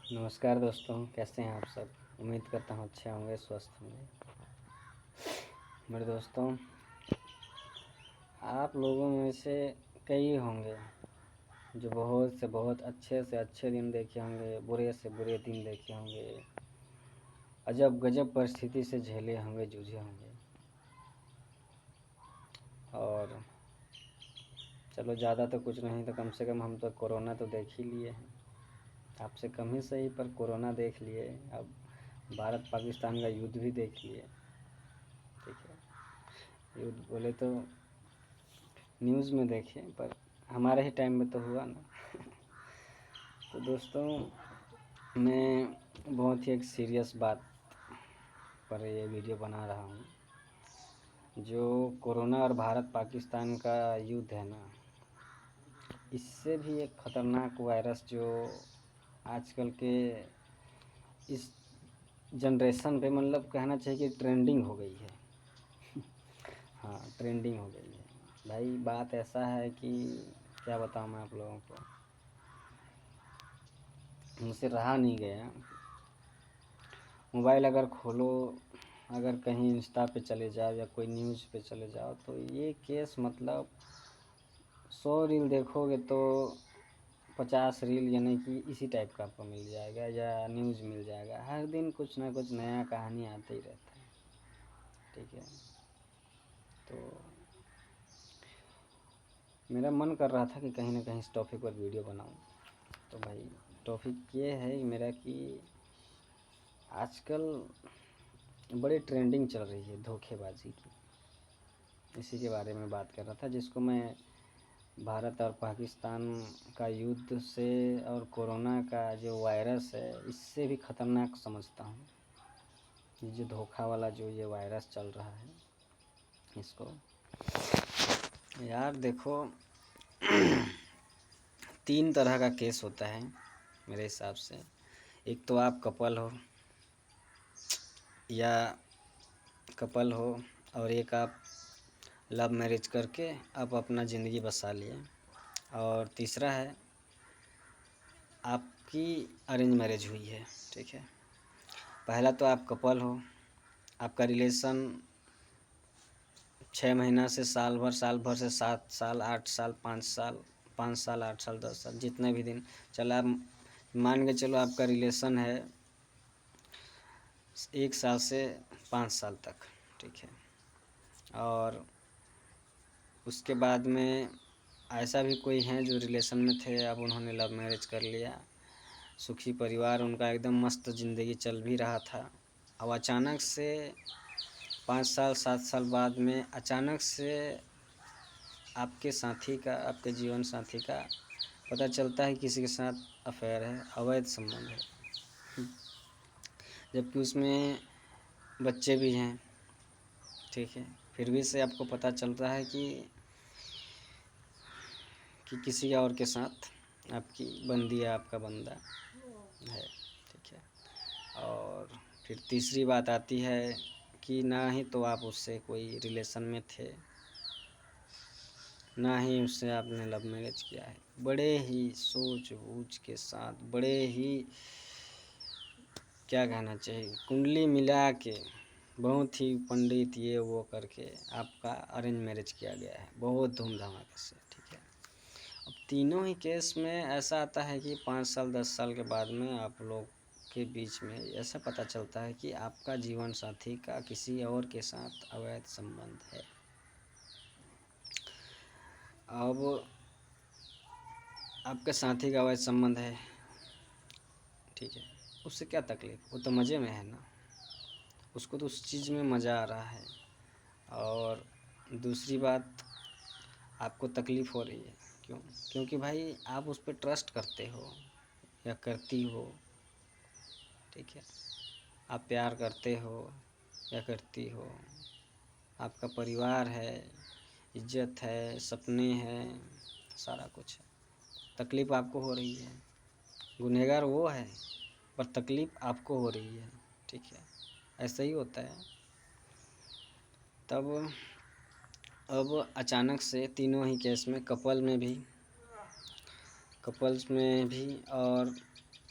नमस्कार दोस्तों, कैसे हैं आप सब। उम्मीद करता हूँ अच्छे होंगे, स्वस्थ होंगे। मेरे दोस्तों, आप लोगों में से कई होंगे जो बहुत से बहुत अच्छे अच्छे दिन देखे होंगे, बुरे से बुरे दिन देखे होंगे, अजब गजब परिस्थिति से झेले होंगे, जूझे होंगे। और चलो, ज़्यादा तो कुछ नहीं तो कम से कम हम तो कोरोना तो देख ही लिए हैं। आपसे कम ही सही, पर कोरोना देख लिए। अब भारत पाकिस्तान का युद्ध भी देख लिए। ठीक है, युद्ध बोले तो न्यूज़ में देखे, पर हमारे ही टाइम में तो हुआ ना। तो दोस्तों, मैं बहुत ही एक सीरियस बात पर ये वीडियो बना रहा हूँ। जो कोरोना और भारत पाकिस्तान का युद्ध है ना, इससे भी एक ख़तरनाक वायरस जो आजकल के इस जनरेशन पे, मतलब कहना चाहिए कि ट्रेंडिंग हो गई है। हाँ, ट्रेंडिंग हो गई है भाई। बात ऐसा है कि क्या बताऊँ मैं आप लोगों को, मुझसे रहा नहीं गया। मोबाइल अगर खोलो, अगर कहीं इंस्टा पे चले जाओ या कोई न्यूज़ पे चले जाओ, तो ये केस मतलब 100 रील देखोगे तो 50 रील यानी कि इसी टाइप का आपको मिल जाएगा, या न्यूज़ मिल जाएगा। हर दिन कुछ ना कुछ नया कहानी आते ही रहता है। ठीक है, तो मेरा मन कर रहा था कि कहीं ना कहीं इस टॉपिक पर वीडियो बनाऊं। तो भाई, टॉपिक ये है मेरा कि आजकल बड़ी ट्रेंडिंग चल रही है धोखेबाजी की। इसी के बारे में बात कर रहा था, जिसको मैं भारत और पाकिस्तान का युद्ध से और कोरोना का जो वायरस है, इससे भी ख़तरनाक समझता हूँ। ये जो धोखा वाला जो ये वायरस चल रहा है, इसको यार देखो, 3 तरह का केस होता है मेरे हिसाब से। एक तो आप कपल हो और एक आप लव मैरिज करके आप अपना ज़िंदगी बसा लिए, और तीसरा है आपकी अरेंज मैरिज हुई है। ठीक है, पहला तो आप कपल हो, आपका रिलेशन 6 महीना से साल भर, साल भर से 7 साल, 8 साल, 5 साल, 5 साल, 8 साल, 10 साल, जितने भी दिन चला, आप मान के चलो आपका रिलेशन है 1 साल से 5 साल तक। ठीक है, और उसके बाद में ऐसा भी कोई हैं जो रिलेशन में थे, अब उन्होंने लव मैरिज कर लिया, सुखी परिवार उनका एकदम मस्त ज़िंदगी चल भी रहा था। अब अचानक से 5 साल 7 साल बाद में अचानक से आपके साथी का, आपके जीवन साथी का पता चलता है किसी के साथ अफेयर है, अवैध संबंध है, जबकि उसमें बच्चे भी हैं। ठीक है, फिर भी से आपको पता चलता है कि किसी और के साथ आपकी बंदी है, आपका बंदा है। ठीक है, और फिर तीसरी बात आती है कि ना ही तो आप उससे कोई रिलेशन में थे, ना ही उससे आपने लव मैरिज किया है। बड़े ही सोच बूझ के साथ, बड़े ही क्या कहना चाहिए, कुंडली मिला के, बहुत ही पंडित ये वो करके आपका अरेंज मैरिज किया गया है, बहुत धूमधाम से। ठीक है, अब तीनों ही केस में ऐसा आता है कि 5 साल 10 साल के बाद में आप लोग के बीच में ऐसा पता चलता है कि आपका जीवन साथी का किसी और के साथ अवैध संबंध है। अब आपके साथी का अवैध संबंध है, ठीक है, उससे क्या तकलीफ़, वो तो मज़े में है ना, उसको तो उस चीज़ में मज़ा आ रहा है। और दूसरी बात, आपको तकलीफ़ हो रही है, क्यों? क्योंकि भाई आप उस पर ट्रस्ट करते हो या करती हो। ठीक है, आप प्यार करते हो या करती हो, आपका परिवार है, इज्जत है, सपने हैं, सारा कुछ है। तकलीफ़ आपको हो रही है, गुनहगार वो है पर तकलीफ़ आपको हो रही है। ठीक है, ऐसा ही होता है। तब अब अचानक से तीनों ही केस में, कपल्स में भी और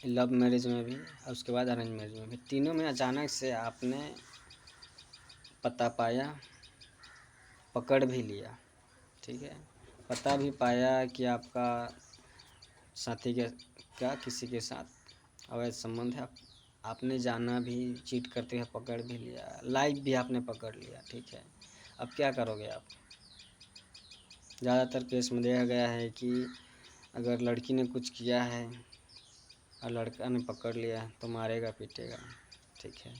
लव मैरिज में भी और उसके बाद अरेंज मैरिज में भी, तीनों में अचानक से आपने पता पाया, पकड़ भी लिया, ठीक है, पता भी पाया कि आपका साथी के क्या किसी के साथ अवैध संबंध है, आपने जाना भी, चीट करते हुए पकड़ भी लिया, लाइव भी आपने पकड़ लिया, ठीक है। अब क्या करोगे आप? ज़्यादातर केस में देखा गया है कि अगर लड़की ने कुछ किया है और लड़का ने पकड़ लिया तो मारेगा पीटेगा, ठीक है।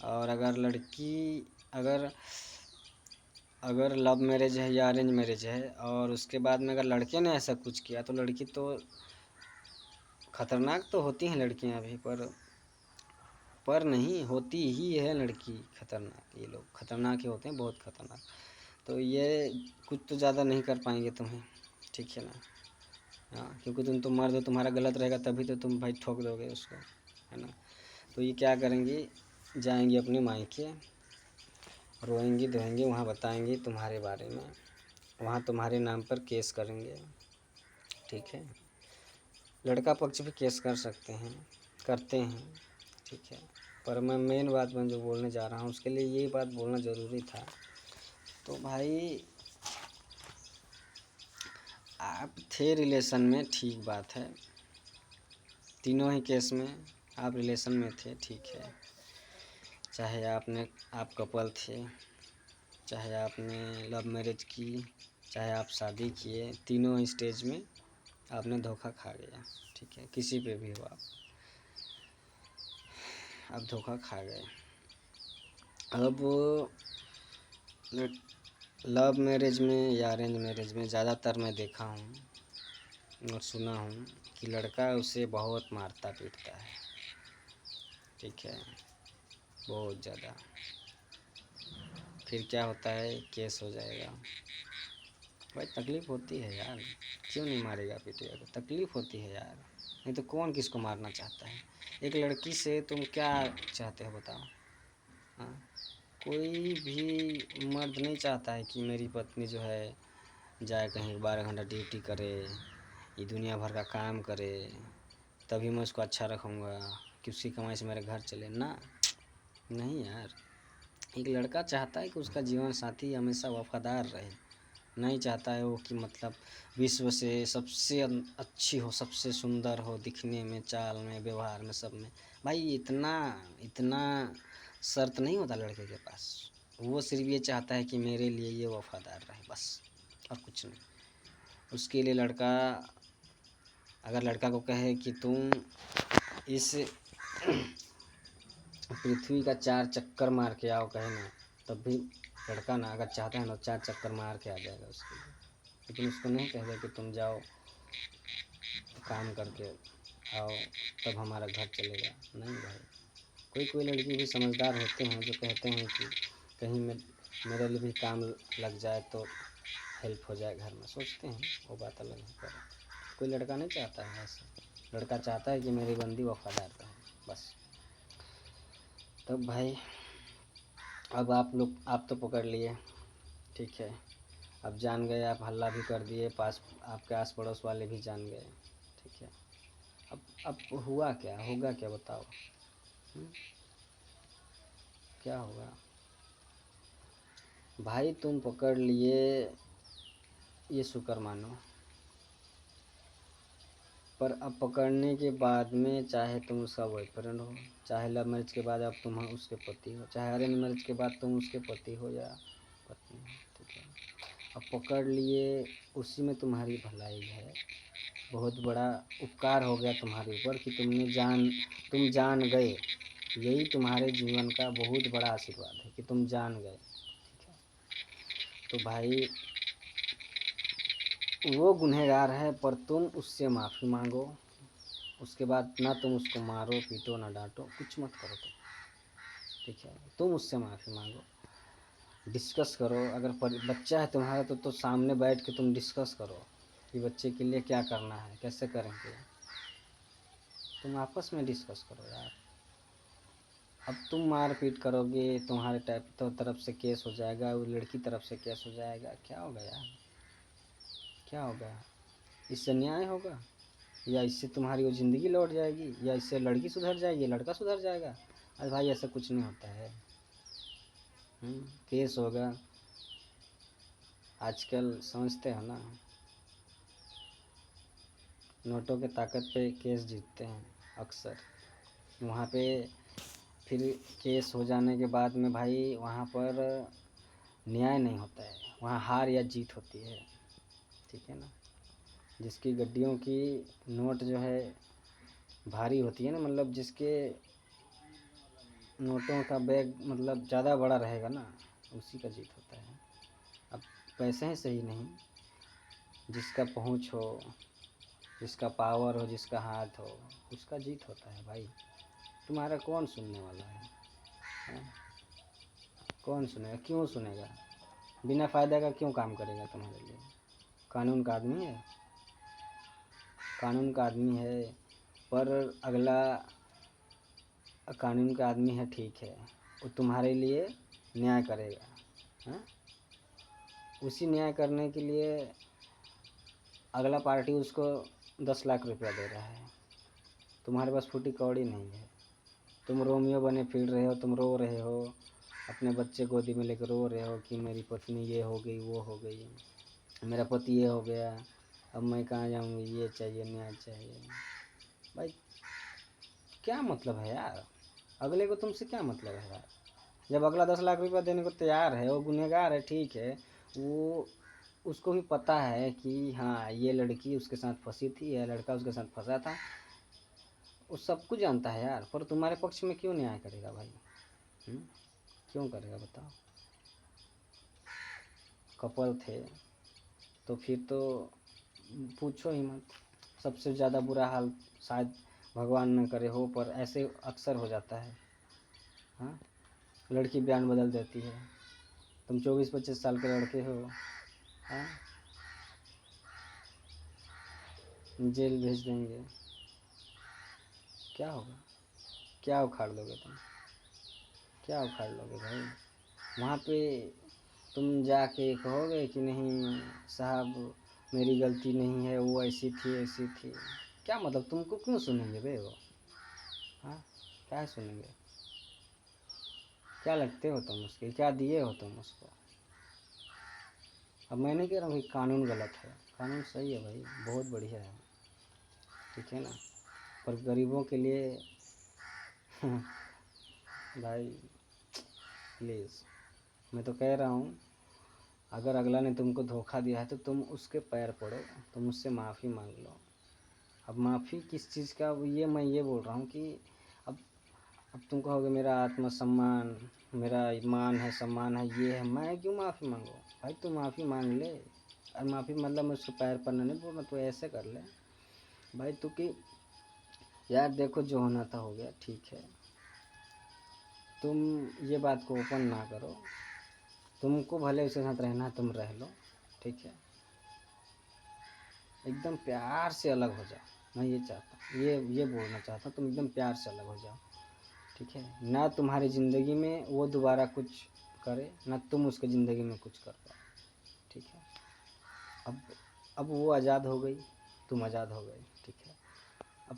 और अगर लड़की अगर अगर लव मैरिज है या अरेंज मैरिज है और उसके बाद में अगर लड़के ने ऐसा कुछ किया तो लड़की तो खतरनाक तो होती हैं लड़कियां भी, पर नहीं होती ही है लड़की खतरनाक, ये लोग खतरनाक ही होते हैं, बहुत खतरनाक। तो ये कुछ तो ज़्यादा नहीं कर पाएंगे तुम्हें, ठीक है ना। हाँ, क्योंकि तुम तो मर्द हो, तुम्हारा गलत रहेगा तभी तो तुम भाई ठोक दोगे उसको, है ना। तो ये क्या करेंगी, जाएंगी अपने मायके, रोएंगी धोएंगी, वहाँ बताएंगी तुम्हारे बारे में, वहाँ तुम्हारे नाम पर केस करेंगे, ठीक है। लड़का पक्ष भी केस कर सकते हैं, करते हैं, ठीक है। पर मैं मेन बात मैं जो बोलने जा रहा हूँ उसके लिए ये बात बोलना ज़रूरी था। तो भाई आप थे रिलेशन में, ठीक बात है, तीनों ही केस में आप रिलेशन में थे, ठीक है। चाहे आप कपल थे, चाहे आपने लव मैरिज की, चाहे आप शादी किए, तीनों स्टेज में आपने धोखा खा गया, ठीक है। किसी पे भी हो आप धोखा खा गए। अब लव मैरिज में या अरेंज मैरिज में ज़्यादातर मैं देखा हूँ और सुना हूँ कि लड़का उसे बहुत मारता पीटता है, ठीक है, बहुत ज़्यादा। फिर क्या होता है, केस हो जाएगा। भाई तकलीफ़ होती है यार, क्यों नहीं मारेगा पीटेगा, तकलीफ़ होती है यार, नहीं तो कौन किसको मारना चाहता है। एक लड़की से तुम क्या चाहते हो बताओ? हाँ, कोई भी मर्द नहीं चाहता है कि मेरी पत्नी जो है जाए कहीं 12 घंटा ड्यूटी करे, ये दुनिया भर का काम करे, तभी मैं उसको अच्छा रखूँगा कि उसकी कमाई से मेरा घर चले ना। नहीं यार, एक लड़का चाहता है कि उसका जीवन साथी हमेशा वफादार रहे, नहीं चाहता है वो कि मतलब विश्व से सबसे अच्छी हो, सबसे सुंदर हो दिखने में, चाल में, व्यवहार में, सब में। भाई इतना इतना शर्त नहीं होता लड़के के पास, वो सिर्फ ये चाहता है कि मेरे लिए ये वफादार रहे बस, और कुछ नहीं। उसके लिए लड़का, अगर लड़का को कहे कि तुम इस पृथ्वी का 4 चक्कर मार के आओ, कहे ना, तब भी लड़का ना अगर चाहता है ना 4 चक्कर मार के आ जाएगा उसके लिए। लेकिन उसको नहीं कहेगा कि तुम जाओ काम करके आओ तब हमारा घर चलेगा, नहीं भाई। कोई कोई लड़की भी समझदार होते हैं जो कहते हैं कि कहीं मेरे लिए भी काम लग जाए तो हेल्प हो जाए घर में, सोचते हैं, वो बात अलग है। पर कोई लड़का नहीं चाहता है ऐसा, लड़का चाहता है कि मेरी बंदी वफादार रहे बस। तब भाई अब आप तो पकड़ लिए, ठीक है, अब जान गए, आप हल्ला भी कर दिए, पास आपके आस पड़ोस वाले भी जान गए, ठीक है। अब हुआ क्या, होगा क्या बताओ? हुँ? क्या होगा? भाई तुम पकड़ लिए, ये शुक्र मानो, पर अब पकड़ने के बाद में चाहे तुम उसका बॉयफ्रेंड हो, चाहे लव मैरिज के बाद अब तुम उसके पति हो, चाहे अरेंज मैरिज के बाद तुम उसके पति हो या पत्नी हो, ठीक है। अब पकड़ लिए, उसी में तुम्हारी भलाई है, बहुत बड़ा उपकार हो गया तुम्हारे ऊपर कि तुम जान गए, यही तुम्हारे जीवन का बहुत बड़ा आशीर्वाद है कि तुम जान गए, ठीक है। तो भाई वो गुनहगार है पर तुम उससे माफ़ी मांगो, उसके बाद ना तुम उसको मारो पीटो ना डांटो, कुछ मत करो तुम, ठीक है। तुम उससे माफ़ी मांगो, डिस्कस करो, अगर बच्चा है तुम्हारा तो सामने बैठ के तुम डिस्कस करो कि बच्चे के लिए क्या करना है, कैसे करेंगे, तुम आपस में डिस्कस करो यार। अब तुम मारपीट करोगे, तुम्हारे टाइप तो तरफ से केस हो जाएगा, वो लड़की तरफ से केस हो जाएगा, क्या होगा यार, क्या होगा? इससे न्याय होगा? या इससे तुम्हारी वो ज़िंदगी लौट जाएगी, या इससे लड़की सुधर जाएगी, लड़का सुधर जाएगा। अरे भाई ऐसा कुछ नहीं होता है। केस होगा। आजकल समझते हो ना, नोटों के ताकत पे केस जीतते हैं अक्सर। वहाँ पे फिर केस हो जाने के बाद में भाई वहाँ पर न्याय नहीं होता है, वहाँ हार या जीत होती है। ठीक है ना। जिसकी गड्डियों की नोट जो है भारी होती है ना, मतलब जिसके नोटों का बैग मतलब ज़्यादा बड़ा रहेगा ना, उसी का जीत होता है। अब पैसे हैं सही नहीं, जिसका पहुँच हो, जिसका पावर हो, जिसका हाथ हो, उसका जीत होता है भाई। तुम्हारा कौन सुनने वाला है? कौन सुनेगा? क्यों सुनेगा? बिना फ़ायदा का क्यों काम करेगा तुम्हारे लिए? कानून का आदमी है, कानून का आदमी है, पर अगला कानून का आदमी है, ठीक है, वो तुम्हारे लिए न्याय करेगा। हाँ, उसी न्याय करने के लिए अगला पार्टी उसको 10 लाख रुपया दे रहा है। तुम्हारे पास फूटी कौड़ी नहीं है, तुम रोमियो बने फिर रहे हो, तुम रो रहे हो, अपने बच्चे गोदी में लेकर रो रहे हो कि मेरी पत्नी ये हो गई, वो हो गई, मेरा पति ये हो गया, अब मैं कहाँ जाऊँगी, ये चाहिए, न्याय चाहिए। भाई क्या मतलब है यार? अगले को तुमसे क्या मतलब है यार? जब अगला 10 लाख रुपया देने को तैयार है, वो गुनहगार है, ठीक है, वो उसको भी पता है कि हाँ ये लड़की उसके साथ फंसी थी, यह लड़का उसके साथ फंसा था, वो सब कुछ जानता है यार, पर तुम्हारे पक्ष में क्यों न्याय करेगा भाई? क्यों करेगा बताओ? कपल थे तो फिर तो पूछो ही मत। सबसे ज़्यादा बुरा हाल शायद भगवान न करे हो, पर ऐसे अक्सर हो जाता है। हाँ, लड़की बयान बदल देती है, तुम 24-25 साल के लड़के हो, हाँ, जेल भेज देंगे। क्या होगा? क्या उखाड़ लोगे तुम? क्या उखाड़ लोगे भाई? वहाँ पे तुम जाके कहोगे कि नहीं साहब मेरी गलती नहीं है, वो ऐसी थी ऐसी थी। क्या मतलब? तुमको क्यों सुनेंगे बे वो? हाँ, क्या सुनेंगे? क्या लगते हो तुम उसके? क्या दिए हो तुम उसको? अब मैं नहीं कह रहा हूँ कि कानून गलत है, कानून सही है भाई, बहुत बढ़िया है, ठीक है ना, पर गरीबों के लिए भाई प्लीज़, मैं तो कह रहा हूँ, अगर अगला ने तुमको धोखा दिया है तो तुम उसके पैर पड़ो, तुम उससे माफ़ी मांग लो। अब माफ़ी किस चीज़ का, ये मैं ये बोल रहा हूँ कि अब अब तुम कहोगे मेरा आत्मसम्मान, मेरा मान है, सम्मान है, ये है, मैं क्यों माफ़ी मांगूँ? भाई तू माफ़ी मांग ले। और माफ़ी मतलब मैं उसके पैर पड़ना नहीं बोल रहा, तो ऐसे कर ले भाई तू कि यार देखो जो होना था हो गया, ठीक है, तुम ये बात को ओपन ना करो, तुमको भले उसके साथ रहना है तुम रह लो, ठीक है, एकदम प्यार से अलग हो जाओ। मैं ये चाहता हूँ, ये बोलना चाहता हूँ, तुम एकदम प्यार से अलग हो जाओ, ठीक है ना। तुम्हारी ज़िंदगी में वो दोबारा कुछ करे ना, तुम उसकी ज़िंदगी में कुछ कर पाओ, ठीक है। अब अब वो आज़ाद हो गई, तुम आज़ाद हो गए, ठीक है। अब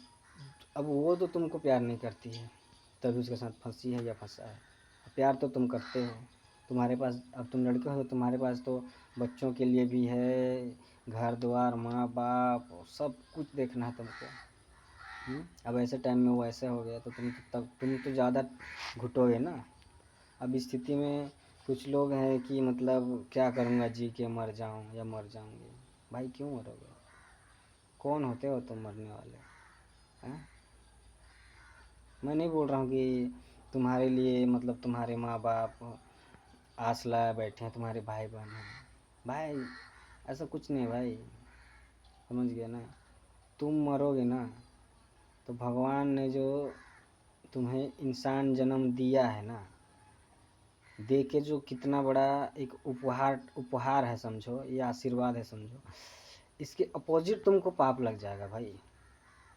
अब वो तो तुमको प्यार नहीं करती है, तभी उसके साथ फंसी है या फंसा है। प्यार तो तुम करते हो, तुम्हारे पास, अब तुम लड़के हो तो तुम्हारे पास तो बच्चों के लिए भी है, घर द्वार, माँ बाप, सब कुछ देखना है तुमको। अब ऐसे टाइम में वो ऐसे हो गया तो तुम तो ज़्यादा घुटोगे ना। अब इस स्थिति में कुछ लोग हैं कि मतलब क्या करूँगा, जी के मर जाऊँ या मर जाऊँगी। भाई क्यों मरोगे? कौन होते हो तुम मरने वाले? हैं? मैं नहीं बोल रहा हूँ कि तुम्हारे लिए मतलब तुम्हारे माँ बाप आस लगाए बैठे हैं, तुम्हारे भाई बहन हैं। भाई ऐसा कुछ नहीं है भाई, समझ गया ना। तुम मरोगे ना तो भगवान ने जो तुम्हें इंसान जन्म दिया है ना, दे के जो कितना बड़ा एक उपहार है समझो, ये आशीर्वाद है समझो, इसके अपोजिट तुमको पाप लग जाएगा भाई।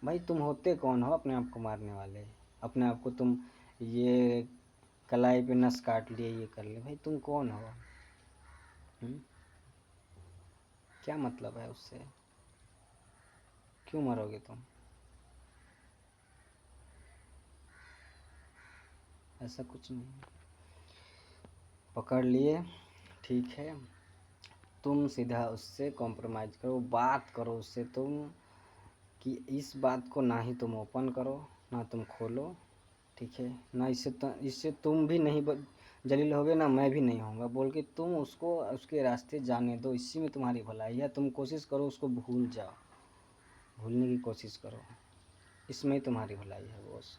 भाई तुम होते कौन हो अपने आप को मारने वाले? अपने आप को तुम ये कलाई पे नस काट लिए, ये कर लिए, भाई तुम कौन हो? हुँ? क्या मतलब है उससे? क्यों मरोगे तुम? ऐसा कुछ नहीं, पकड़ लिए, ठीक है, तुम सीधा उससे कॉम्प्रोमाइज़ करो, बात करो उससे तुम, कि इस बात को ना ही तुम ओपन करो ना तुम खोलो, ठीक है ना, इससे तुम भी नहीं जलील होगे ना मैं भी नहीं होऊंगा, बोल के तुम उसको उसके रास्ते जाने दो, इसी में तुम्हारी भलाई है। तुम कोशिश करो उसको भूल जाओ, भूलने की कोशिश करो, इसमें ही तुम्हारी भलाई है बॉस,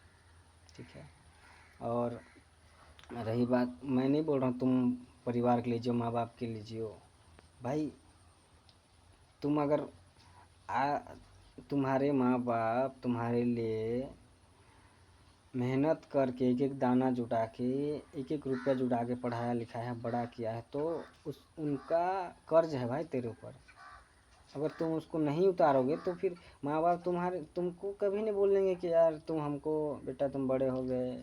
ठीक है। और रही बात, मैं नहीं बोल रहा हूँ तुम परिवार के लिए जियो, माँ बाप के लिए जियो भाई, तुम अगर तुम्हारे माँ बाप तुम्हारे लिए मेहनत करके एक एक दाना जुटा के एक एक रुपया जुटा के पढ़ाया लिखाया बड़ा किया है, तो उनका कर्ज है भाई तेरे ऊपर। अगर तुम उसको नहीं उतारोगे तो फिर माँ बाप तुमको कभी नहीं बोलेंगे कि यार तुम हमको, बेटा तुम बड़े हो गए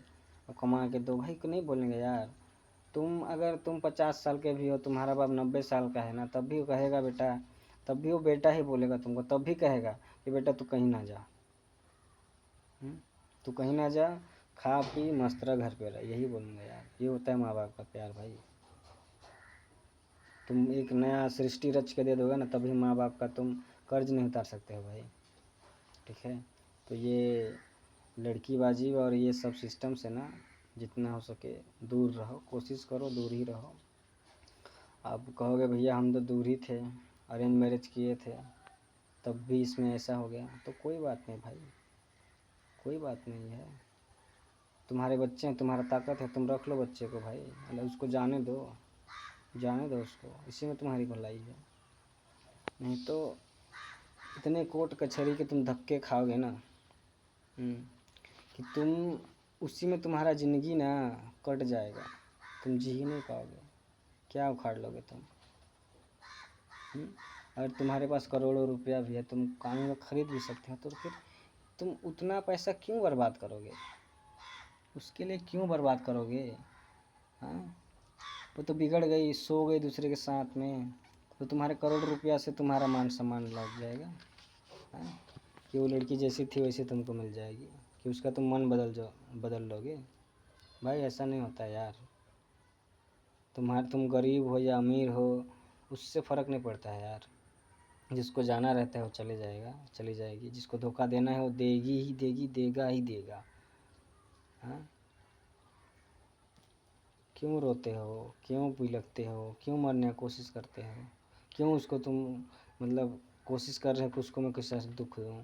और कमा के दो, भाई को नहीं बोलेंगे यार। अगर तुम 50 साल के भी हो, तुम्हारा बाप 90 साल का है ना, तब भी वो कहेगा बेटा, तब भी वो बेटा ही बोलेगा तुमको, तब भी कहेगा कि बेटा तू कहीं ना जा, तू कहीं ना जा, खा पी मस्त रह, घर पे रह, यही बोलूँगा यार। ये होता है माँ बाप का प्यार भाई। तुम एक नया सृष्टि रच के दे दोगे ना, तभी माँ बाप का तुम कर्ज नहीं उतार सकते हो भाई, ठीक है। तो ये लड़कीबाजी और ये सब सिस्टम से ना जितना हो सके दूर रहो, कोशिश करो दूर ही रहो। आप कहोगे भैया हम तो दूर ही थे, अरेंज मैरिज किए थे तब भी इसमें ऐसा हो गया, तो कोई बात नहीं भाई, कोई बात नहीं है। तुम्हारे बच्चे हैं, तुम्हारा ताकत है, तुम रख लो बच्चे को भाई, मतलब उसको जाने दो, जाने दो उसको, इसी में तुम्हारी भलाई है। नहीं तो इतने कोर्ट कचहरी के तुम धक्के खाओगे ना कि तुम उसी में तुम्हारा ज़िंदगी ना कट जाएगा, तुम जी ही नहीं पाओगे, क्या उखाड़ लोगे तुम। अगर तुम्हारे पास करोड़ों रुपया भी है, तुम कानून में ख़रीद भी सकते हो, तो फिर तुम उतना पैसा क्यों बर्बाद करोगे, उसके लिए क्यों बर्बाद करोगे? हाँ, वो तो बिगड़ गई, सो गई दूसरे के साथ में, तो तुम्हारे करोड़ रुपया से तुम्हारा मान सम्मान लग जाएगा। हाँ, कि वो लड़की जैसी थी वैसी तुमको मिल जाएगी, कि उसका तुम मन बदल लोगे, भाई ऐसा नहीं होता यार। तुम गरीब हो या अमीर हो, उससे फ़र्क नहीं पड़ता है यार। जिसको जाना रहता है वो चले जाएगा, चली जाएगी, जिसको धोखा देना है वो देगी ही देगी, देगा ही देगा। हाँ, क्यों रोते हो, क्यों बिलखते हो, क्यों मरने की कोशिश करते हो, क्यों उसको तुम मतलब कोशिश कर रहे हो कि उसको मैं किसी से दुख दूँ,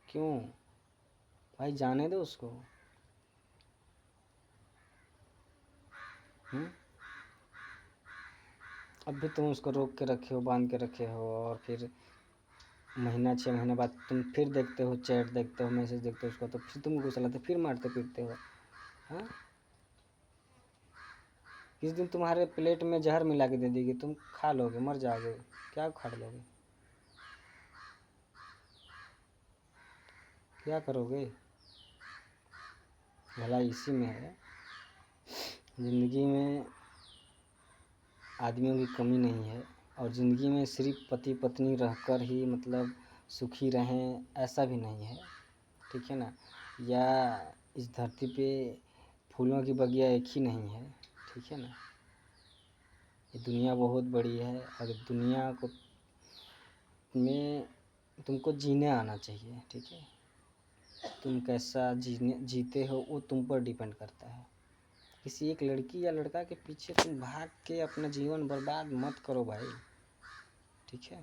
क्यों भाई, जाने दो उसको। अब भी तुम उसको रोक के रखे हो, बांध के रखे हो, और फिर महीना 6 महीने बाद तुम फिर देखते हो, चैट देखते हो, मैसेज देखते हो उसको, तो फिर तुम गुस्सा लाते, फिर मारते पीटते हो। हाँ, किस दिन तुम्हारे प्लेट में जहर मिला के दे देगी, तुम खा लोगे, मर जाओगे, क्या उखाड़ लोगे, क्या करोगे? भलाई इसी में है। ज़िंदगी में आदमियों की कमी नहीं है, और ज़िंदगी में सिर्फ पति पत्नी रहकर ही मतलब सुखी रहें ऐसा भी नहीं है, ठीक है ना। या इस धरती पे फूलों की बगिया एक ही नहीं है, ठीक है ना। ये दुनिया बहुत बड़ी है, और दुनिया को में तुमको जीने आना चाहिए, ठीक है। तुम कैसा जीते हो वो तुम पर डिपेंड करता है। किसी एक लड़की या लड़का के पीछे तुम भाग के अपना जीवन बर्बाद मत करो भाई, ठीक है।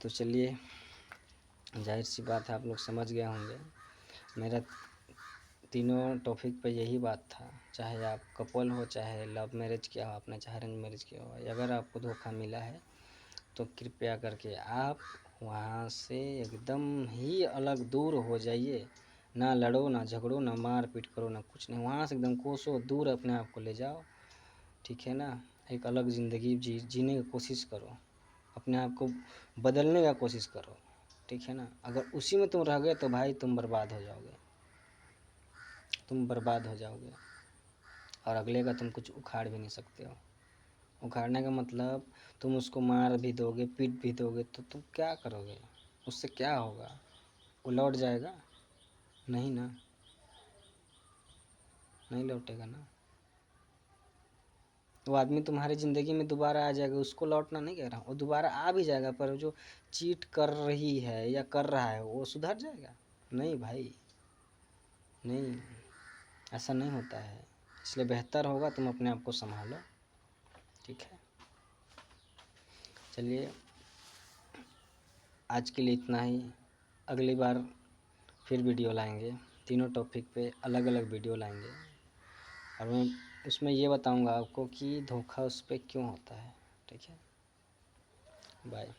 तो चलिए, जाहिर सी बात है आप लोग समझ गए होंगे, मेरा तीनों टॉपिक पे यही बात था। चाहे आप कपल हो, चाहे लव मैरिज किया हो आपने, चाहे अरेंज मैरिज किया हो, अगर आपको धोखा मिला है तो कृपया करके आप वहाँ से एकदम ही अलग दूर हो जाइए। ना लड़ो, ना झगड़ो, ना मार पीट करो, ना कुछ नहीं, वहाँ से एकदम कोसों दूर अपने आप को ले जाओ, ठीक है ना। एक अलग ज़िंदगी जीने की कोशिश करो, अपने आप को बदलने का कोशिश करो, ठीक है ना। अगर उसी में तुम रह गए तो भाई तुम बर्बाद हो जाओगे, तुम बर्बाद हो जाओगे, और अगले का तुम कुछ उखाड़ भी नहीं सकते हो। उखाड़ने का मतलब तुम उसको मार भी दोगे, पीट भी दोगे, तो तुम क्या करोगे? उससे क्या होगा? वो लौट जाएगा? नहीं ना, नहीं लौटेगा ना। वो आदमी तुम्हारी ज़िंदगी में दोबारा आ जाएगा, उसको लौटना नहीं कह रहा हूँ, वो दोबारा आ भी जाएगा, पर जो चीट कर रही है या कर रहा है वो सुधर जाएगा? नहीं भाई, नहीं, ऐसा नहीं होता है। इसलिए बेहतर होगा तुम अपने आप को संभालो, ठीक है? चलिए, आज के लिए इतना ही। अगली बार फिर वीडियो लाएंगे, तीनों टॉपिक पे अलग अलग वीडियो लाएंगे, और मैं उसमें ये बताऊंगा आपको कि धोखा उस पर क्यों होता है, ठीक है? बाय।